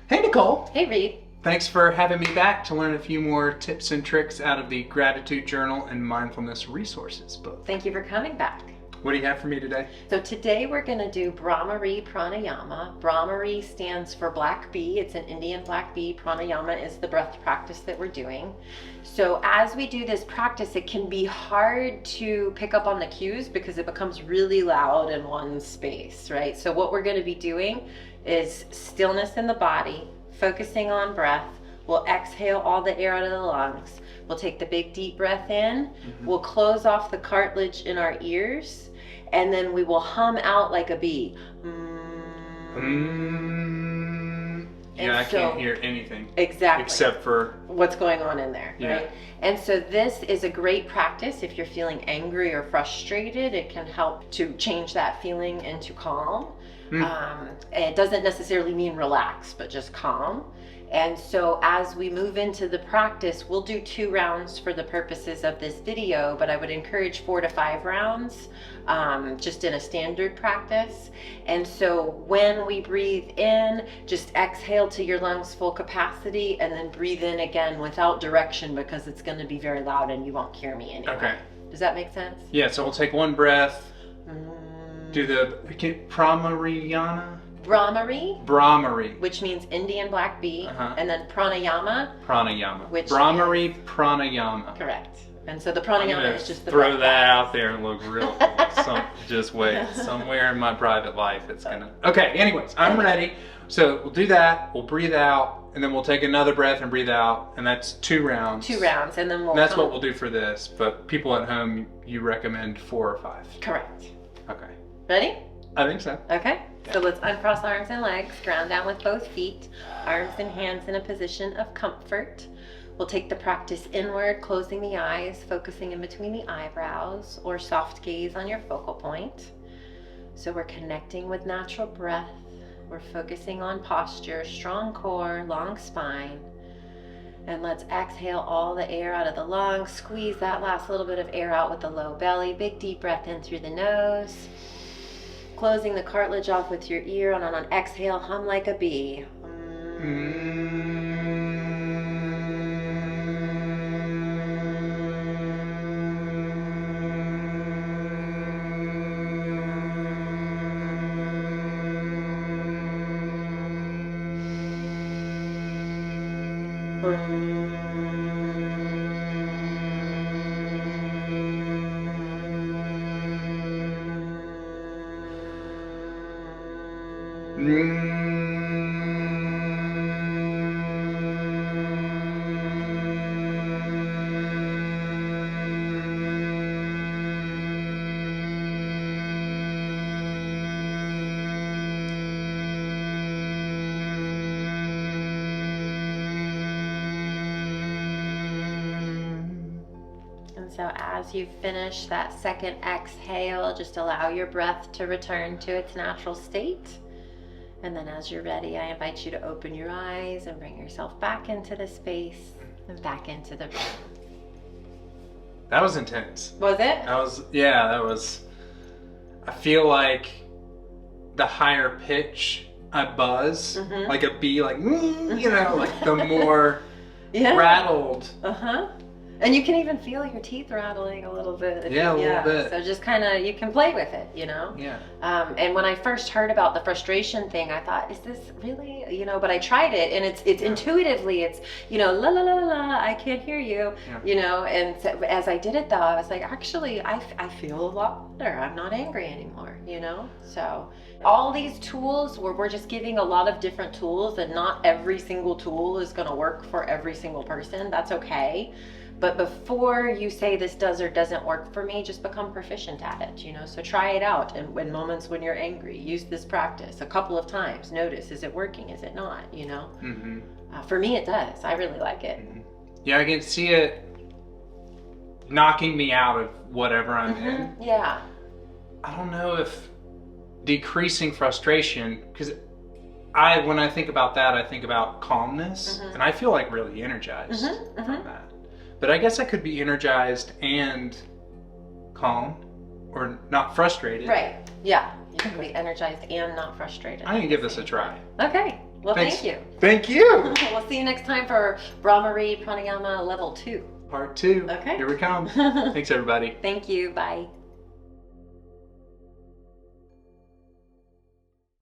Hey, Nicole. Hey, Reed. Thanks for having me back to learn a few more tips and tricks out of the Gratitude Journal and Mindfulness Resources book. Thank you for coming back. What do you have for me today? So today we're going to do Bhramari Pranayama. Bhramari stands for black bee. It's an Indian black bee. Pranayama is the breath practice that we're doing. So as we do this practice, it can be hard to pick up on the cues because it becomes really loud in one space, right? So what we're going to be doing is stillness in the body, focusing on breath. We'll exhale all the air out of the lungs. We'll take the big deep breath in. We'll close off the cartilage in our ears. And then we will hum out like a bee. Yeah, I can't hear anything. Exactly. Except for what's going on in there, yeah. right? And so this is a great practice if you're feeling angry or frustrated. It can help to change that feeling into calm. It doesn't necessarily mean relax, but just calm. And so as we move into the practice, we'll do 2 rounds for the purposes of this video, but I would encourage 4 to 5 rounds, just in a standard practice. And so when we breathe in, just exhale to your lungs full capacity and then breathe in again without direction because it's going to be very loud and you won't hear me anymore. Okay. Does that make sense? Yeah, so we'll take one breath, do the Bhramari, which means Indian black bee, and then Pranayama, which Bhramari Pranayama. Correct. And so the Pranayama is just the throw that out there and look real cool. Just wait, somewhere in my private life it's gonna. Okay, anyways, I'm ready. So we'll do that. We'll breathe out, and then we'll take another breath and breathe out, and that's 2 rounds. 2 rounds, and then that's what we'll do for this. But people at home, you recommend 4 or 5. Correct. Okay. Ready? I think so. Okay. So let's uncross arms and legs, ground down with both feet, arms and hands in a position of comfort. We'll take the practice inward, closing the eyes, focusing in between the eyebrows, or soft gaze on your focal point. So we're connecting with natural breath. We're focusing on posture, strong core, long spine. And let's exhale all the air out of the lungs. Squeeze that last little bit of air out with the low belly. Big deep breath in through the nose. Closing the cartilage off with your ear, and on an exhale, hum like a bee. So as you finish that second exhale, just allow your breath to return to its natural state. And then as you're ready, I invite you to open your eyes and bring yourself back into the space and back into the room. That was intense. Was it? That was, I feel like the higher pitch I buzz, like a bee, like, like the more rattled. And you can even feel your teeth rattling a little bit. A little bit. So just kind of, you can play with it, Yeah. And when I first heard about the frustration thing, I thought, is this really, but I tried it, and it's intuitively, it's, la la la la la, I can't hear you, and so as I did it though, I was like, actually, I feel a lot better. I'm not angry anymore, So all these tools, we're just giving a lot of different tools, and not every single tool is going to work for every single person. That's okay. But before you say this does or doesn't work for me, just become proficient at it, So try it out. And in moments when you're angry, use this practice a couple of times. Notice, is it working? Is it not? For me, it does. I really like it. Yeah, I can see it knocking me out of whatever I'm in. Yeah. I don't know if decreasing frustration, because when I think about that, I think about calmness, and I feel like really energized from that. But I guess I could be energized and calm, or not frustrated. Right. Yeah. You can be energized and not frustrated. I'm gonna give this a try. Okay. Well, Thanks. thank you. Thank you. We'll see you next time for Bhramari Pranayama Level 2. Part 2. Okay. Here we come. Thanks, everybody. Thank you. Bye.